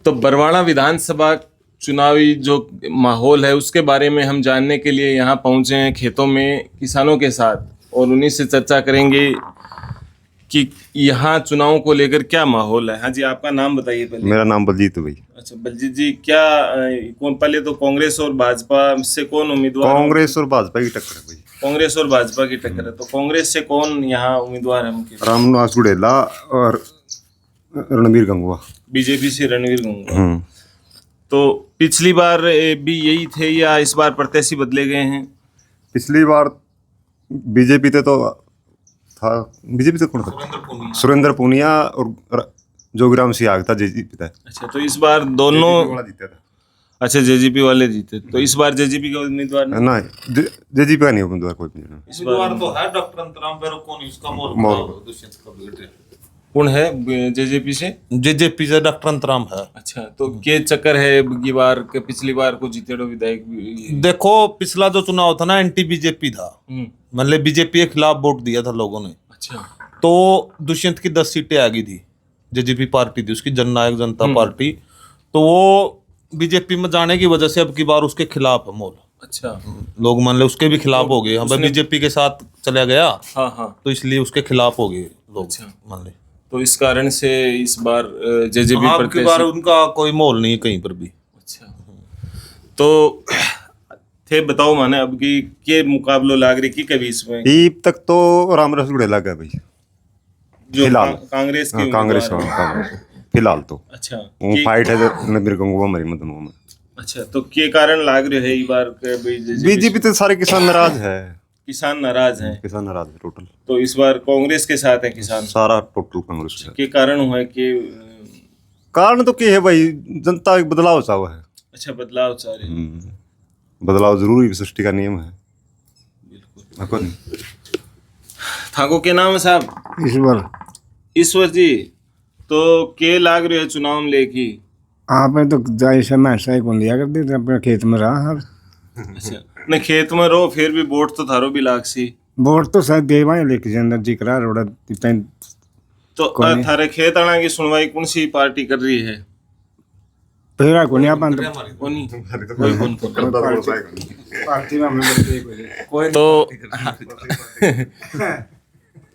तो बरवाड़ा विधानसभा चुनावी जो माहौल है उसके बारे में हम जानने के लिए यहाँ पहुँचे हैं खेतों में किसानों के साथ, और उन्हीं से चर्चा करेंगे कि यहाँ चुनाव को लेकर क्या माहौल है। हाँ जी, आपका नाम बताइए पहले। मेरा नाम बलजीत है भाई। अच्छा बलजीत जी, क्या कौन पहले तो कांग्रेस और भाजपा से कौन उम्मीदवार? कांग्रेस और भाजपा की टक्कर है भाई। कांग्रेस और भाजपा की टक्कर है, तो कांग्रेस से कौन यहाँ उम्मीदवार है मुख्य? रामनिवास गुड़ेला और रणबीर गंगवा। बीजेपी से रणवीर गंगवा। तो पिछली बार भी यही थे या इस बार प्रत्याशी बदले गए हैं? पिछली बार बीजेपी ते तो था, बीजेपी से कौन था? सुरेंद्र पूनिया और जोगराम सियाग था जेजीपी था। अच्छा, तो इस बार दोनों जीता था। अच्छा जेजीपी वाले जीते, तो इस बार जेजीपी का उम्मीदवार नहीं, जेजीपी का नहीं उम्मीदवार कोई भी। इस बार तो है डॉक्टर अंतराम पर कौन इसका मोर दुष्यंत का बेटे कौन है जेजेपी से? जेजेपी से डॉक्टर अंतराम है। अच्छा, तो के चक्कर है की बार के पिछली बार को जीतेड़ो विधायक? देखो पिछला जो चुनाव था ना एंटी बीजेपी था, मतलब बीजेपी के खिलाफ वोट दिया था लोगों ने। अच्छा, तो दुष्यंत की 10 सीटें आ गई थी, जेजेपी पार्टी थी उसकी, जननायक जनता पार्टी, तो वो बीजेपी में जाने की वजह से अब की बार उसके खिलाफ है मोल। अच्छा, लोग मान ले उसके भी खिलाफ हो गए, हम बीजेपी के साथ चला गया। हाँ हाँ, तो इसलिए उसके खिलाफ हो गए लोग। अच्छा, मान ले तो इस कारण से इस बार जेजेपी अब की बार उनका कोई मोल नहीं कहीं पर भी। अच्छा, तो थे बताओ माने अब की के मुकाबलो लाग रही की कभी इसमें? अब तक तो रामनिवास गुड़ेला का भाई जो फिलहाल कांग्रेस के कांग्रेस फिलहाल तो अच्छा वो फाइट है रणबीर गंगवा मरी दोनों में। अच्छा, तो के कारण लाग रहे है ये बार के बीजेपी तो सारे किसान नाराज है। किसान नाराज हैं? किसान नाराज है टोटल। तो इस बार कांग्रेस के साथ है किसान सारा टोटल कांग्रेस है। के कारण हुआ है कि कारण तो क्या है भाई, जनता एक बदलाव चाह है। अच्छा, बदलाव चाह रहे हैं। बदलाव जरूरी सृष्टि का नियम है। बिल्कुल। थाको के नाम है साहब? ईश्वर जी, तो के लाग रहे है चुनाव में लेके? आपने तो जाए समय सही कौन लिया करते थे, अपने खेत में रहा हर। अच्छा, नहीं खेत में रहो फिर भी वोट तो थारो भी लाग सी। वोट तो शायद देवाएं लेके जंदर जी करा रोड़ा तो थारे खेत आना की सुनवाई कौन सी पार्टी कर रही है? फेरा को नहीं अपन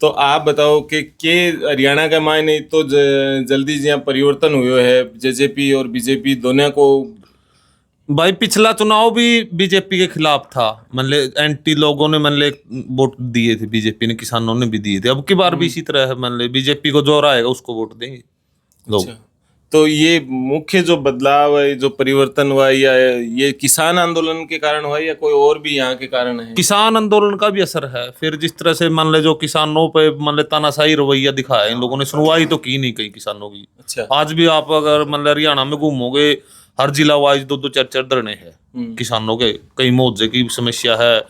तो आप बताओ कि हरियाणा का मायने तो जल्दी जहाँ परिवर्तन हुए है जेजेपी और बीजेपी दोनों को। भाई पिछला चुनाव भी बीजेपी के खिलाफ था, मतलब एंटी लोगों ने मतलब वोट दिए थे, बीजेपी ने, किसानों ने भी दिए थे। अब की बार भी इसी तरह है, मतलब बीजेपी को जो आएगा उसको वोट देंगे लोग। अच्छा, तो ये मुख्य जो बदलाव है, जो परिवर्तन हुआ है, या ये किसान आंदोलन के कारण हुआ या कोई और भी यहाँ के कारण है? किसान आंदोलन का भी असर है। फिर जिस तरह से मान ले जो किसानों पे मान ले तानाशाही रवैया दिखाया इन लोगों ने, सुनवाई तो की नहीं कहीं किसानों की। अच्छा, आज भी आप अगर मान ले हरियाणा में घूमोगे, हर जिला वाइज 2-4 धरने हैं किसानों के। कहीं मुआवजे की समस्या है,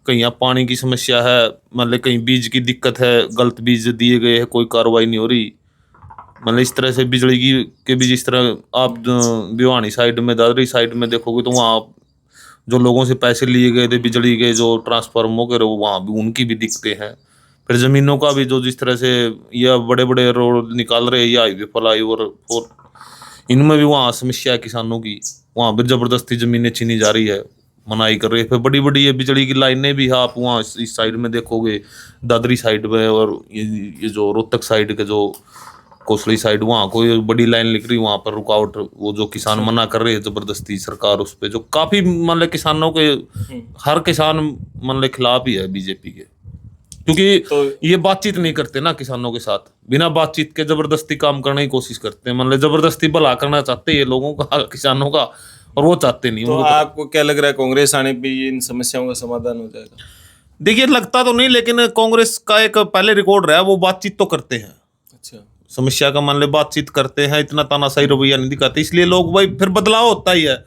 कहीं यहाँ पानी की समस्या है, मतलब कहीं बीज की दिक्कत है, गलत बीज दिए गए हैं, कोई कार्रवाई नहीं हो रही। मतलब इस तरह से बिजली की के भी, जिस तरह आप भिवानी साइड में, दादरी साइड में देखोगे तो वहाँ जो लोगों से पैसे लिए गए थे बिजली के, जो ट्रांसफार्मर के, वहाँ भी उनकी भी दिक्कतें हैं। फिर जमीनों का भी जो जिस तरह से यह बड़े बड़े रोड निकाल रहे हैं, या हाईवे फ्लाईओवर, और इनमें भी वहाँ समस्या है किसानों की। वहाँ भी जबरदस्ती जमीनें छीनी जा रही है, मनाही कर रही है। फिर बड़ी बड़ी ये बिजली की लाइनें भी आप वहाँ इस साइड में देखोगे, दादरी साइड में, और ये जो रोहतक साइड के जो कोसली साइड, वहाँ कोई बड़ी लाइन लिख रही, वहाँ पर रुकावट, वो जो किसान मना कर रहे हैं जबरदस्ती सरकार उस पे, जो काफी मतलब किसानों के, हर किसान मतलब खिलाफ ही है बीजेपी के। क्योंकि तो ये बातचीत नहीं करते ना किसानों के साथ, बिना बातचीत के जबरदस्ती काम करने की कोशिश करते हैं, मतलब जबरदस्ती भला करना चाहते हैं ये लोगों का, किसानों का, और वो चाहते नहीं। तो आपको क्या लग रहा है, कांग्रेस आने पे इन समस्याओं का समाधान हो जाएगा? देखिए लगता तो नहीं, लेकिन कांग्रेस का एक पहले रिकॉर्ड रहा है, वो बातचीत तो करते हैं। अच्छा, समस्या का मान ले बातचीत करते हैं, इतना तानाशाही रवैया नहीं दिखाते, इसलिए लोग भाई, फिर बदलाव होता ही है,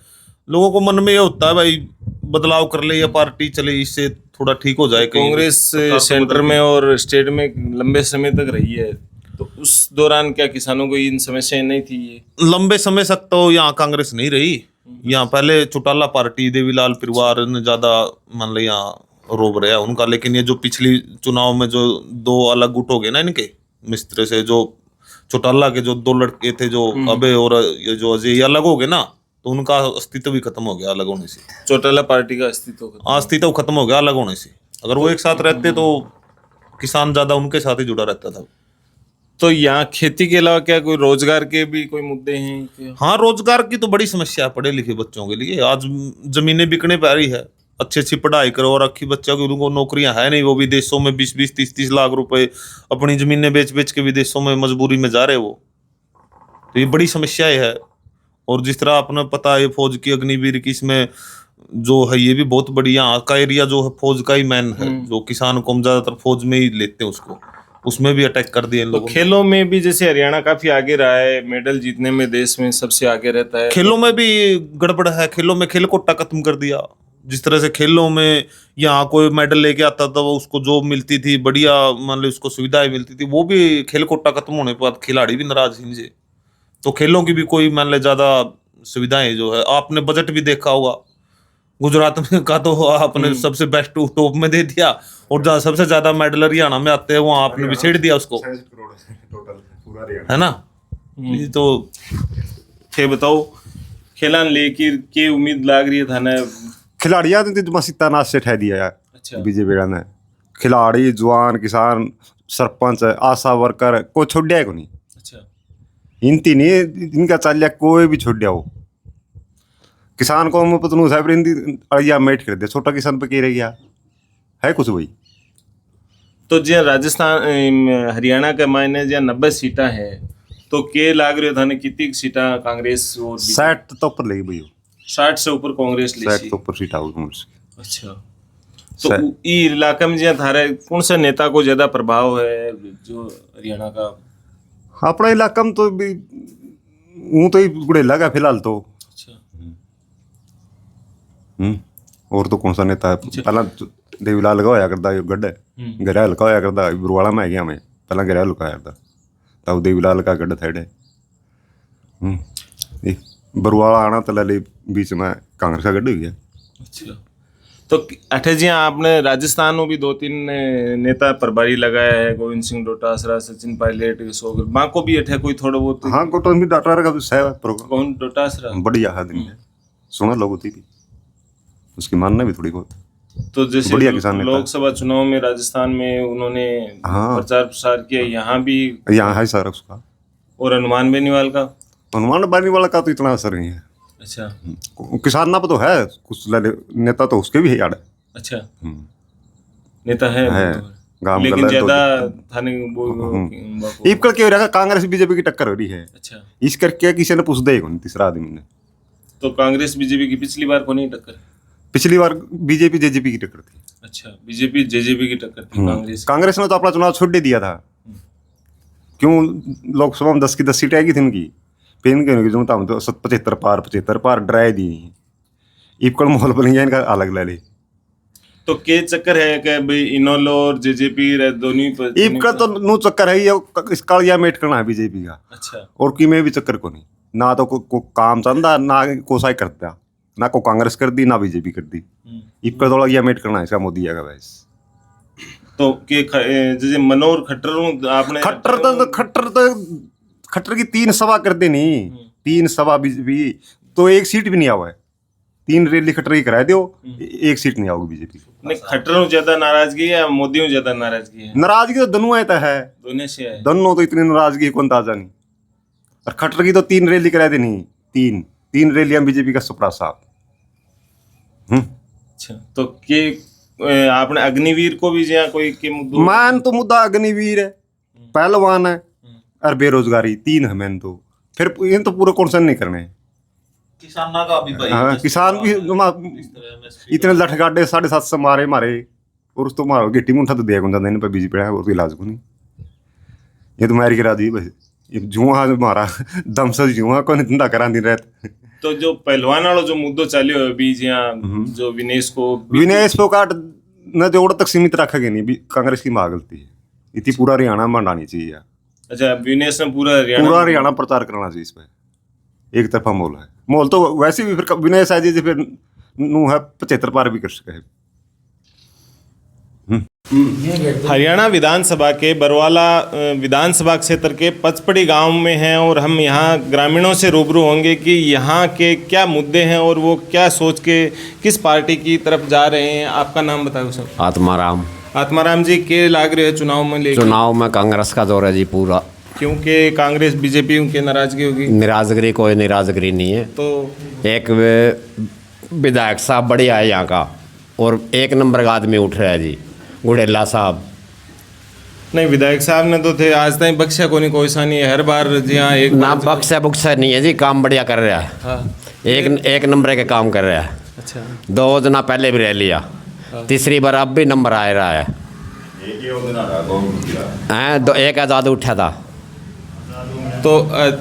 लोगों को मन में ये होता है भाई बदलाव कर ले या पार्टी चले, इससे थोड़ा ठीक हो जाए। कांग्रेस सेंटर में और स्टेट में लंबे समय तक रही है, तो उस दौरान क्या किसानों को इन समस्याएं नहीं थी? ये लंबे समय तक तो यहाँ कांग्रेस नहीं रही, यहाँ पहले चौटाला पार्टी, देवीलाल परिवार ने ज्यादा मान लो यहाँ रोब रहा है उनका। लेकिन ये जो पिछली चुनाव में जो 2 अलग गुट हो गए ना इनके, इस तरह से जो चौटाला के जो दो लड़के थे जो अबे और ये जो अजय, ये अलग हो गए ना, तो उनका अस्तित्व भी खत्म हो गया अलग होने से। चौटाला पार्टी का अस्तित्व खत्म हो गया अलग होने से। अगर वो एक साथ रहते तो किसान ज्यादा उनके साथ ही जुड़ा रहता था। तो यहाँ खेती के अलावा क्या कोई रोजगार के भी कोई मुद्दे हैं क्या? हाँ, रोजगार की तो बड़ी समस्या है पढ़े लिखे बच्चों के लिए। आज जमीनें बिकने पा रही है, अच्छी अच्छी पढ़ाई करो और अच्छी बच्चों की उनको नौकरियां है नहीं, वो विदेशों में 20-20, 30-30 लाख रुपए अपनी जमीनें बेच बेच के विदेशों में मजबूरी में जा रहे वो। तो ये बड़ी समस्याएं है। और जिस तरह आपने पता है फौज की अग्निवीर की, इसमें जो है ये भी बहुत बड़ी, यहाँ का एरिया जो है फौज का ही मैन है, जो किसान को हम ज्यादातर फौज में ही लेते हैं उसको, उसमें भी अटैक कर दिए इन तो लोगों ने। खेलों में भी जैसे हरियाणा काफी आगे रहा है, मेडल जीतने में देश में सबसे आगे रहता है। खेलों में भी गड़बड़ है। खेलों में खेल कोटा खत्म कर दिया। जिस तरह से खेलों में यहाँ कोई मेडल लेके आता था वो उसको जॉब मिलती थी, बढ़िया मान लो उसको सुविधाएं मिलती थी, वो भी खेल कोटा खत्म होने के बाद खिलाड़ी भी नाराज हैं इनसे। तो खेलों की भी कोई मान ले ज्यादा सुविधाएं जो है, आपने बजट भी देखा होगा गुजरात में का, तो आपने सबसे बेस्ट टॉप में दे दिया, और जहाँ सबसे ज्यादा मेडल हरियाणा में आते हैं वहाँ आपने भी छेड़ दिया उसको, है ना। ये तो थे बताओ खेलान लेकर के उम्मीद लाग रही है थाना। खिलाड़ियां तो मसीता नाच से ठह दिया यार। अच्छा। बीजेपी ने खिलाड़ी, जवान, किसान, सरपंच, आशा वर्कर को छोड़िया को नहीं। अच्छा। इनती नहीं इनका चल कोई भी छोड़िया हो। किसान को मैं पतनू साहब अड़िया मेट कर दिया, छोटा किसान पे कह रह गया है कुछ भाई। तो जो राजस्थान हरियाणा के मायने जो 90 सीटा है, तो के लाग रही थाने कितनी सीटा कांग्रेस और 60 तो ऊपर लगी भाई, 60 से ऊपर कांग्रेस ले 60 तो ऊपर सीट आओ कांग्रेस की। अच्छा। तो ई इलाके में जो थारे कौन सा नेता को ज्यादा प्रभाव है जो हरियाणा का? अपना इलाका में तो भी हूँ तो ही बुढ़े लगा फिलहाल तो। अच्छा। और तो कौन सा नेता है? पहला देवीलाल लगाया करता गढ़ गहरा लुकाया करता, बुरवाड़ा में गया मैं पहला गहरा लुकाया करता, तब देवीलाल का गढ़ थेड़े बरुवाड़ा आना तो ले बीच में कांग्रेस का गढ़ हो गया। अच्छा। तो अठे जी आपने राजस्थान में भी 2-3 नेता प्रभारी लगाया है, गोविंद सिंह डोटासरा, सचिन पायलट, सोगर बाको भी अठे कोई थोड़ा बहुत? हाँ, गोटो भी डाटा का है प्रोग्राम। कौन डोटासरा? बढ़िया आदमी है, सुना लोग होती भी उसकी मानना भी थोड़ी बहुत। तो जैसे बढ़िया किसान नेता। लोकसभा चुनाव में राजस्थान में उन्होंने प्रचार प्रसार किया, यहाँ भी यहाँ है सारा उसका। और हनुमान बेनीवाल का? हनुमान बेनीवाल का तो इतना असर नहीं है। अच्छा। किसान ना तो है कुछ नेता तो उसके भी है यार। अच्छा। नेता है गांव लेकिन ज्यादा थाने इपकड़ के रहा कांग्रेस बीजेपी की टक्कर हो रही है। अच्छा। इस करके किसी ने पूछ दे तीसरा आदमी ने। तो कांग्रेस बीजेपी की पिछली बार को नहीं टक्कर? पिछली बार बीजेपी जेजेपी की टक्कर थी। अच्छा, बीजेपी जेजेपी की टक्कर थी। कांग्रेस ने तो अपना चुनाव छोड़ दे दिया था। क्यों? लोकसभा में 10 की 10 सीटें आएगी थी उनकी, फिर इनके जो तो 75 पार डराए दी। इपकड़ माहौल बन गया इनका अलग ले ले। तो के चक्कर है कि भाई इनोलो और जेजेपी दोनों इपकड़ तो नो चक्कर है ये इस कालिया मेट करना है बीजेपी का। अच्छा। और की में भी चक्कर को नहीं, ना तो को काम चंदा ना कोसाई करता, ना को कांग्रेस कर दी ना बीजेपी कर दी। इपकड़ थोड़ा यह मेट करना है इसका मोदी का बस। तो के जैसे मनोहर खट्टर आपने खट्टर की 3 सभा कर देनी, 3 सभा बीजेपी तो 1 सीट भी नहीं आवा है। 3 रैली खट्टर की करा दो, 1 सीट नहीं आओगी बीजेपी। नहीं, खट्टर ज्यादा नाराजगी है या मोदी ज्यादा नाराजगी है? नाराजगी तो दोनों है, दोनों से है। दोनों तो इतनी नाराजगी है, कौन ताजा नहीं। और खट्टर की तो 3 रैली करा देनी, 3 रैलियां बीजेपी का सुपड़ा साहब। अच्छा। तो के आपने अग्निवीर को भी जहाँ कोई के मुद्दों मैन तो मुद्दा अग्निवीर है, पहलवान है और बेरोजगारी, 3 है मैन तो। फिर इन तो पूरे कॉन्सन नहीं करने। किसान का भी भाई। हाँ, किसान भी इतने लठगाडे 750 मारे और उस तो मारो गिट्टी मुंठा तो दिया गुंजा देने पर बीजेपी है, और तो इलाज को नहीं। ये तो मारी गिरा दी बस, ये जुआ मारा दम से जुआ को धंधा करा दी रहते। तो जो पहलवान वाला जो मुद्दो चलियो बीच यहाँ जो विनेश फोगाट न जोड़ तक सीमित रखेंगे नहीं, कांग्रेस की मांग गलती है, इतनी पूरा हरियाणा मंडानी चाहिए। अच्छा, विनेश ने पूरा हरियाणा प्रचार करना चाहिए इस पे। एक तरफा मोल तो वैसे भी फिर विनेश है जी फिर नू है 75 पार भी कर सके। हरियाणा विधानसभा के बरवाला विधानसभा क्षेत्र के पचपड़ी गांव में हैं और हम यहाँ ग्रामीणों से रूबरू होंगे कि यहाँ के क्या मुद्दे हैं और वो क्या सोच के किस पार्टी की तरफ जा रहे हैं। आपका नाम बताओ सर। आत्माराम। आत्माराम जी, के लाग रहे हैं चुनाव में लेकर? चुनाव में कांग्रेस का दौर है जी पूरा, क्योंकि कांग्रेस बीजेपी उनके नाराजगी होगी। निराजगी कोई निराजगी नहीं है। तो एक विधायक साहब बढ़िया है यहाँ का, और एक नंबर का आदमी उठ रहा है जी, गुड़ेला साहब। नहीं, विधायक साहब ने तो थे आज तक बख्शा को नहीं, कोई सा नहीं है। हर बार जी हाँ एक ना बक्सा बुक्सा नहीं है जी, काम बढ़िया कर रहा है। हाँ। एक नंबर के काम कर रहा है। अच्छा। 2 जना पहले भी रह लिया, तीसरी बार अब भी नंबर आ रहा है। एक आज़ाद उठा था। तो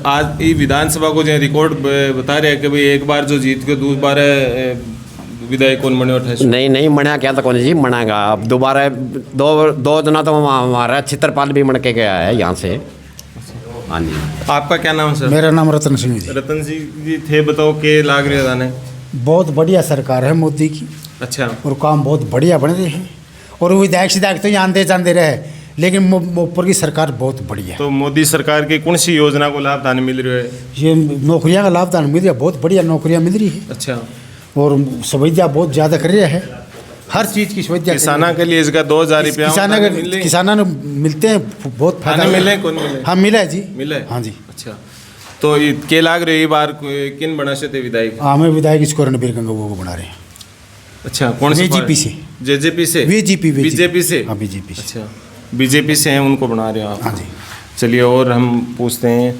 आज ये विधानसभा को जो रिकॉर्ड बता रहे हैं कि भाई एक बार जो जीत के दूसरी बार विधायक कौन बने उठा? नहीं मना क्या तो कौन जी मनाएगा अब दोबारा। दो जना तो हमारा चित्रपाल भी मन के गया है यहाँ से। हाँ जी। आपका क्या नाम सर? मेरा नाम रतन सिंह जी। रतन सिंह जी थे, बताओ के लाग रहे दाने? बहुत बढ़िया सरकार है मोदी की। अच्छा। और काम बहुत बढ़िया बन रहे हैं, और विधायक तो यहाँ आते जाते रहे, लेकिन ऊपर की सरकार बहुत बढ़िया है। तो मोदी सरकार की कौन सी योजना को लाभ दान मिल रहा है? ये नौकरियाँ का लाभ दान मिल रहा है, बहुत बढ़िया नौकरियाँ मिल रही है। अच्छा। और सुविधा बहुत ज़्यादा कर रहे हैं, हर चीज़ की सुविधा। किसाना के लिए इसका 2000 रुपया किसाना मिलते हैं, बहुत फायदा मिले। कौन मिले? हाँ मिला है जी, मिला है। हाँ जी। अच्छा। तो के लाग रहे बार किन बना से थे विधायक? हमें विधायक इसको रणबीर गंगवा को बना रहे हैं। अच्छा, कौन सी? बीजेपी से। जेजेपी से? बीजेपी से। हाँ बीजेपी से। अच्छा, बीजेपी से हैं, उनको बना रहे हो आप? हाँ जी। चलिए और हम पूछते हैं।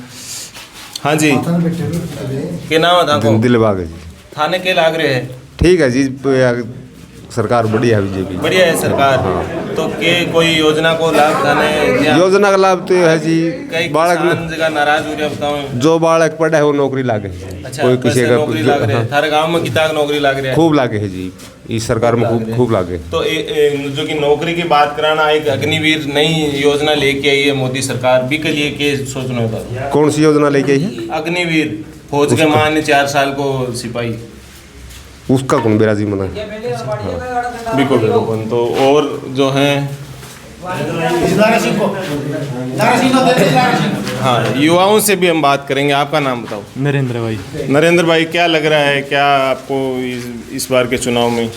हाँ जी, क्या नाम है आपका? दिलबाग है जी। थाने के लाग रहे हैं? ठीक है जी, सरकार बढ़िया है बीजेपी। बढ़िया है सरकार। तो के कोई योजना को लाभ थाने योजना का लाभ तो है जी, कई बालक किसान जगह नाराज हो रहे हैं, बताओ। जो बालक पढ़ा है वो नौकरी लागे। अच्छा, कोई किसी का नौकरी लाग रहे हैं? थारे गांव में कितना नौकरी लाग रही है? खूब लागे है जी, इस सरकार में खूब लागे। तो जो कि नौकरी की बात कराना, एक अग्निवीर नई योजना लेके आई है मोदी सरकार भी के लिए, के सोचना होता? कौन सी योजना लेके आई है? अग्निवीर, फौज के मान 4 साल को सिपाही। उसका कौन बेराजी मना? बिल्कुल बिल्कुल। तो और जो हैं हाँ, युवाओं से भी हम बात करेंगे। आपका नाम बताओ? नरेंद्र भाई। नरेंद्र भाई, क्या लग रहा है, क्या आपको इस बार के चुनाव में?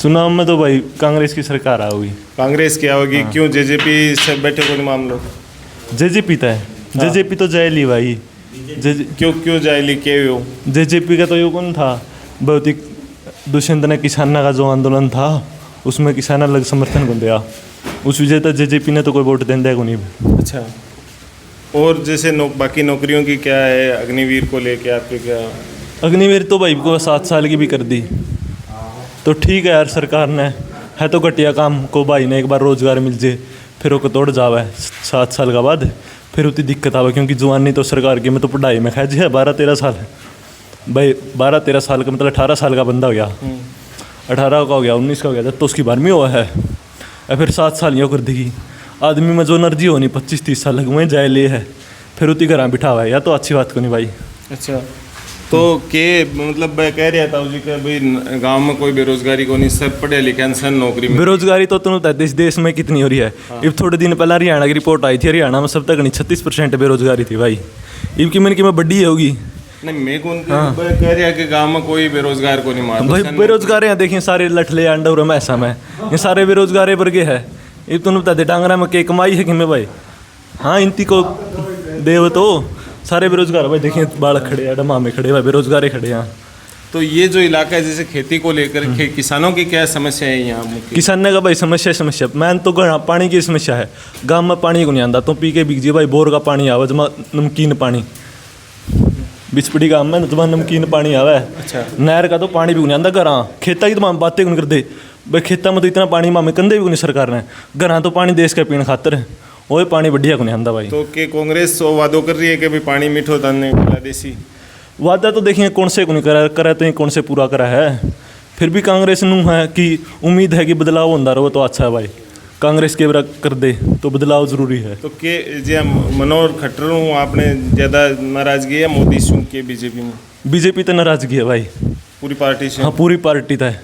चुनाव में तो भाई कांग्रेस की सरकार आओगी। कांग्रेस की आओगी? हाँ। क्यों? जेजेपी से बैठे को मामलो? जेजेपी तो है। जेजेपी तो जायली भाई। क्यों जायली के हो? जेजेपी का तो ये कौन था, बहुत ही दुष्यंत ने किसाना का जो आंदोलन था उसमें किसान अलग समर्थन को दिया, उस वजह से जेजेपी ने तो कोई वोट देने को नहीं। अच्छा। और जैसे बाकी नौकरियों की क्या है, अग्निवीर को लेके आपके क्या? अग्निवीर तो भाई को 7 साल की भी कर दी, तो ठीक है यार, सरकार ने है तो घटिया काम को भाई ने एक बार रोजगार मिल जाए, फिर वो तोड़ जावे 7 साल का बाद, फिर उतनी दिक्कत आवे, क्योंकि जवानी तो सरकार की में तो पढ़ाई में खा है 12-13 साल भाई। 12-13 साल का मतलब 18 साल का बंदा हो गया, 18 का हो गया, 19 का हो गया, जब तो उसकी 12वीं हुआ है, और फिर 7 साल यूँ कर देगी। आदमी में जो एनर्जी होनी 25-30 साल लगे जाए ले है, फिर उतनी घर बिठा हुआ है, या तो अच्छी बात को नहीं भाई। अच्छा। तो के मतलब मैं कह रहा था जी कि भाई गांव में कोई बेरोजगारी को नहीं, सब पढ़े लिखे सब नौकरी में। बेरोजगारी तो तुम इस देश में कितनी हो रही है। हाँ। अब थोड़े दिन पहले हरियाणा की रिपोर्ट आई थी, हरियाणा में सब तक नहीं 36% बेरोजगारी थी भाई। इनकी मन की में बड्डी होगी नहीं, मैं कौन कह रहा कि गांव में कोई बेरोजगार को नहीं मार भाई। बेरोजगार यहाँ देखिए सारे लठले अंडौर में ऐसा में ये सारे बेरोजगार वर्गे है। ये तुम बता दे डांगरा में के कमाई है कि मैं भाई। हाँ, इनती को देव तो सारे बेरोजगार भाई, देखिए बालक खड़े हैं, डमा में खड़े हुए बेरोजगार खड़े हैं। तो ये जो इलाका है जैसे खेती को लेकर के किसानों की क्या समस्या है यहाँ? किसानों का भाई समस्या मैन तो पानी की समस्या है। गाँव में पानी को नहीं आता, तो पी के बिक जी भाई, बोर का पानी आवा जमा नमकीन पानी, बिचपड़ी गाँव में जमा नमकीन पानी आवा है। अच्छा। नहर का तो पानी भी नहीं आता, घर खेता की तो बातें कौन कर दे भाई। खेता में तो इतना पानी मामे कंधे भी नहीं सरकार ने, घर तो पानी देश का पीने खातर है, वो पानी बढ़िया को नहीं आता भाई। तो के कांग्रेस तो वादों कर रही है कि भाई पानी मीठो दाने देसी वादा तो देखिए कौन से को नहीं करा तो कौन से पूरा करा है। फिर भी कांग्रेस नू है कि उम्मीद है कि बदलाव होता रहो, तो अच्छा है भाई। कांग्रेस के बरा कर दे तो बदलाव जरूरी है। तो के जे मनोहर खट्टर हूँ, आपने ज़्यादा नाराजगी है मोदी सिंह के बीजेपी में? बीजेपी तो नाराजगी है भाई, पूरी पार्टी से? हाँ पूरी पार्टी तो है,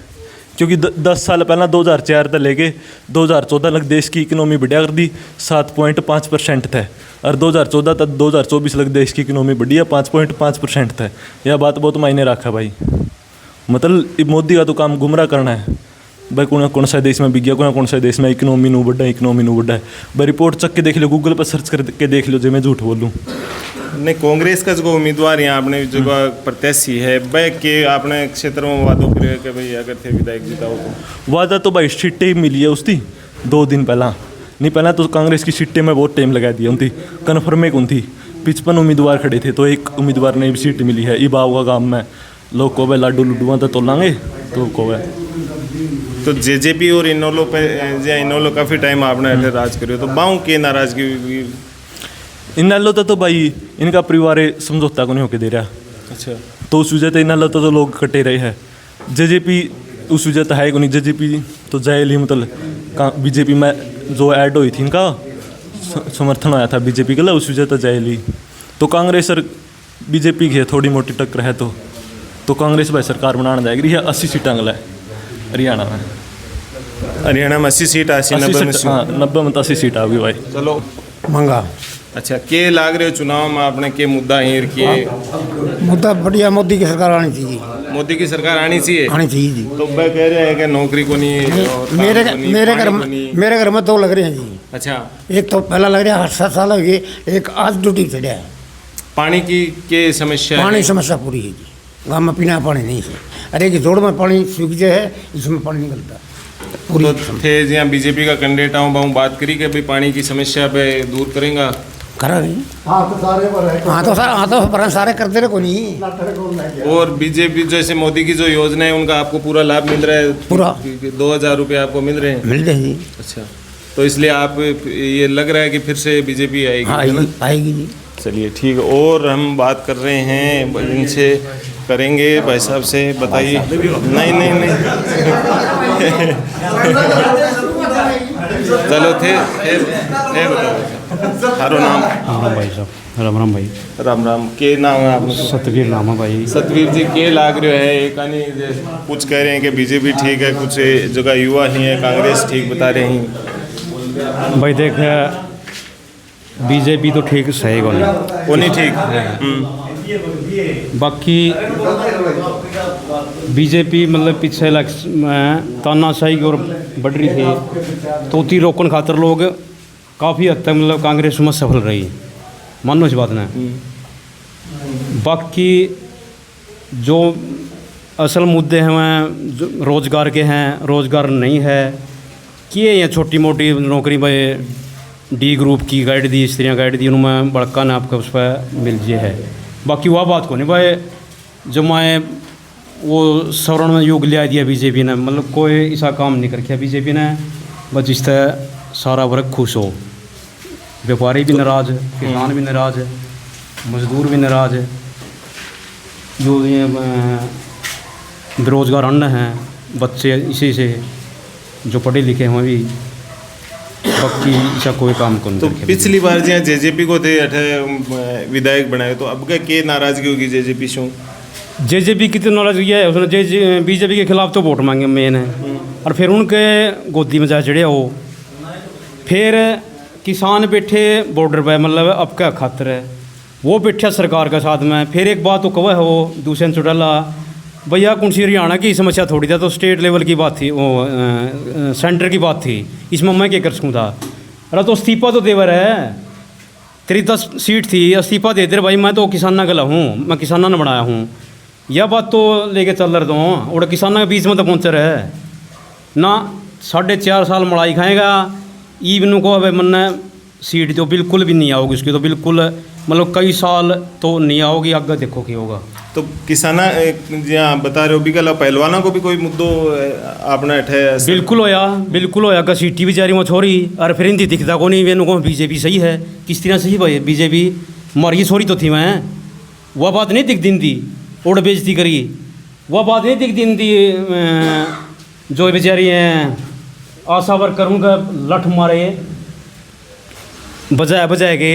क्योंकि 10 साल पहला 2004 तक लेके 2014 तक देश की इकोनॉमी बढ़िया कर दी 7.5% थे, और 2014 तक 2024 तक देश की इकोनॉमी बढ़ी है 5.5% थे। यह बात बहुत मायने रखा भाई। मतलब ये मोदी का तो काम गुमराह करना है भाई। कौन सा देश में बिक गया, कौन सा देश में इकोनॉमी नू बढ़ा है भाई। रिपोर्ट चक के देख लो, गूगल पर सर्च करके देख लो, जो मैं झूठ बोलूँ। नहीं, कांग्रेस का जो उम्मीदवार यहाँ अपने जो प्रत्याशी है वह के अपने क्षेत्र में वादों करे कि भाई अगर थे विधायक जीता हो तो वादा तो भाई सीटें ही मिली है उसकी 2 दिन पहला। नहीं पहला तो कांग्रेस की सीटें में बहुत टाइम लगा दिया उनकी, कन्फर्म एक उनकी 55 उम्मीदवार खड़े थे, तो एक उम्मीदवार ने भी सीट मिली है। इबाव का काम में लोग को भाई लाडू लुडुआ तो तोलांगे तो को है। तो जेजेपी और इनोलो काफ़ी टाइम आपने ऐसे राज करियो, तो बाऊ के नाराजगी इन लोग तो भाई इनका परिवार समझौता को नहीं होके दे रहा। अच्छा, तो उस वजह से इन लोग तो लोग कटे रहे हैं। जेजेपी उस वजह तो है को नहीं, जेजेपी तो जायल ही मतलब बीजेपी में जो ऐड हुई थी इनका समर्थन आया था बीजेपी के लिए, उस वजह तो जायल ही। तो कांग्रेस और बीजेपी की है थोड़ी मोटी टक्कर है, तो कांग्रेस भाई सरकार बनाने जाएगी है 80 सीटें अगला है हरियाणा में। हरियाणा में 80 सीट 80-90 में 90 में 80 सीट आ गई भाई। चलो मंगा अच्छा, के लाग रहे हो चुनाव में आपने के मुद्दा हिर किए? मुद्दा बढ़िया, मोदी की सरकार आनी चाहिए, मोदी की सरकार आनी चाहिए। आनी चाहिए जी। तो वह कह रहे हैं कि नौकरी को नहीं और काम मेरे को नहीं, मेरे पानी घर को में नहीं। मेरे घर में 2 लग रहे हैं जी। अच्छा, एक तो पहला लग रहा है 7 साल हो गए, एक आज ड्यूटी चढ़ा है। पानी की के समस्या पानी है? समस्या पूरी है जी, गाँव में पीना पानी नहीं है। अरे कि जोड़ में पानी सूख जाए है, इसमें पानी निकलता पूरी। तो थे जहाँ बीजेपी का कैंडिडेट आऊँ बाऊ बात करी कि भाई पानी की समस्या पे दूर करेंगा। करा नहीं, हाँ तो पर सारे करते रहे को नहीं। और बीजेपी जैसे मोदी की जो योजना है उनका आपको पूरा लाभ मिल रहा है? पूरा 2000 रुपये आपको मिल रहे हैं? मिल रहे जी। अच्छा, तो इसलिए आप ये लग रहा है कि फिर से बीजेपी आएगी? हाँ है ना? आएगी जी। चलिए ठीक है। और हम बात कर रहे हैं इनसे, करेंगे भाई साहब से, बताइए। नहीं चलो थे बताओ थारो नाम? हाँ भाई साहब, राम राम भाई। राम के नाम है आपने? सतवीर नाम है भाई। सतवीर जी, के लाग रहे है एक कुछ कह रहे हैं कि बीजेपी ठीक है, कुछ जगह युवा ही है कांग्रेस ठीक बता रहे हैं भाई देख, बीजेपी तो ठीक सही को नहीं, वो नहीं ठीक। बाकी बीजेपी मतलब पिछले इलेक्शन में तानाशाही की ओर बढ़ रही थी, तो उती रोकन खातर लोग काफ़ी हद तक मतलब कांग्रेस में सफल रही, मानो इस बात ने। बाकी जो असल मुद्दे हैं वह जो रोज़गार के हैं, रोज़गार नहीं है किए ये छोटी मोटी नौकरी भाई डी ग्रुप की गाइड दी, स्त्रियाँ गाइड दी, उनमें बड़का ना आपका उस पर मिल जे है। बाकी वह बात को नहीं भाई, जो मैं वो स्वर्ण युग लिया दिया बीजेपी ने, मतलब कोई ऐसा काम नहीं कर किया बीजेपी ने, बस जिस तरह सारा वर्ग खुश हो। व्यापारी भी नाराज़ है, किसान भी नाराज़ है, मजदूर भी नाराज़ है, जो ये बेरोज़गार अन्न हैं बच्चे इसी से जो पढ़े लिखे हुए भी, बाकी ऐसा कोई काम को नहीं। तो पिछली बार जहाँ जेजेपी को थे विधायक बनाए, तो अब के नाराजगी होगी जेजेपी से? जेजेपी की तो नाराजगी है, उसने बीजेपी के खिलाफ तो वोट मांगे मेन है, और फिर उनके गोदी में जा चढ़े हो। फिर किसान बैठे बॉर्डर पे, मतलब आपका खातर है, वो बैठा सरकार के साथ में। फिर एक बात तो कहा है वो दूसरे चौटाला भैया कौन सी हरियाणा की समस्या थोड़ी था, तो स्टेट लेवल की बात थी, वो सेंटर की बात थी, इसमें मैं क्या कर सकूँ था। अरे तो इस्तीफा तो देवर है, तेरी 10 सीट थी, इस्तीफा दे दे भाई, मैं तो किसाना गला हूँ, मैं किसाना ने बनाया हूँ, यह बात तो लेके चल रहा हूँ। और किसाना के बीच में तो पहुँच रहे ना, 4.5 साल मड़ाई खाएगा, ईवन को अब मन सीट तो बिल्कुल भी नहीं आओगी उसकी, तो बिल्कुल मतलब कई साल तो नहीं आओगी, आगे देखो क्या होगा। तो किसाना जहाँ बता रहे हो भी कल पहलवानों को भी कोई मुद्दों आपने उठाया? बिल्कुल होया का सीटी भी जारी में छोरी, और फिर हिंदी दिखता को नहीं, वेनु को बीजेपी सही है, किस तरह सही भाई बीजेपी मारी छोरी तो थी, मैं वह बात नहीं दिख दिन थी, उड़ बेइज्जती करी, वह बात नहीं दिख दिन थी, जो बेचारी हैं आशा वर्कर उनका लठ मारे बजाए के,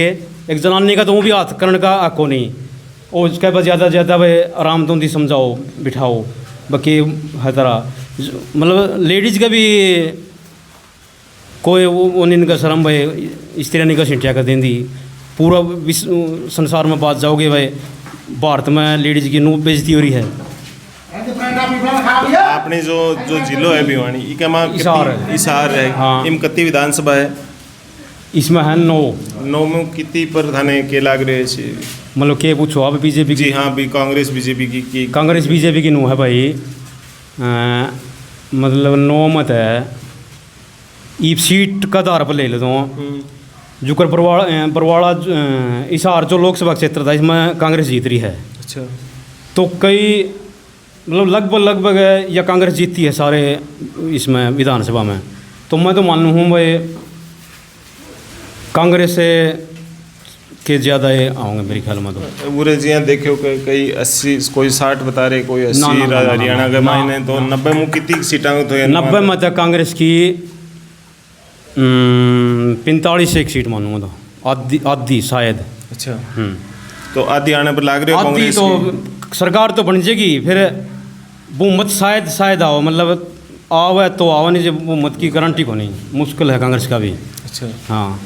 एक जनानी का तो वो भी हाथ करने का आको नहीं, और उसके बाद ज़्यादा भाई आराम तो समझाओ बिठाओ, बाकी हर तरह मतलब लेडीज़ का भी कोई वो नहीं का शर्म भाई स्त्रियाँ नहीं का सिंटिया कर देंगी। पूरा विश्व संसार में बात जाओगे भाई भारत में लेडीज़ की नू बेइज्जती हो रही है। आपने जो जो जिलो है भिवानी इका मां हिसार है। हिसार है। हाँ। इम कितनी विधानसभा है? इसमें है 9। 9 में कितनी पर थाने के लाग रहे छे? मतलब के पूछो आप बीजेपी जी की? हाँ भी कांग्रेस बीजेपी की कांग्रेस बीजेपी की नू है भाई। मतलब 9 मत है। ई सीट का आधार पर ले लेता हूँ। जुकर बरवाड़ा हिसार जो लोकसभा क्षेत्र था इसमें कांग्रेस जीत रही है। अच्छा। तो कई मतलब लगभग या कांग्रेस जीतती है सारे इसमें विधानसभा में। तो मैं तो मानू हूँ भाई कांग्रेस से के ज़्यादा ये आओगे मेरे ख्याल में। तो बुरे जी यहाँ देखो कई 80 कोई 60 बता रहे कोई 80 हरियाणा के मायने तो 90 में कितनी सीटा तो 90 में तो कांग्रेस की 45 एक सीट मानूंगा तो आधी शायद। अच्छा। तो आधी आने पर लाग रहे हो आधी कांग्रेस तो सरकार तो बन जाएगी फिर बहुमत शायद आओ मतलब आओ है तो आओ नहीं जब बहुमत की गारंटी को नहीं मुश्किल है कांग्रेस का भी। अच्छा। हाँ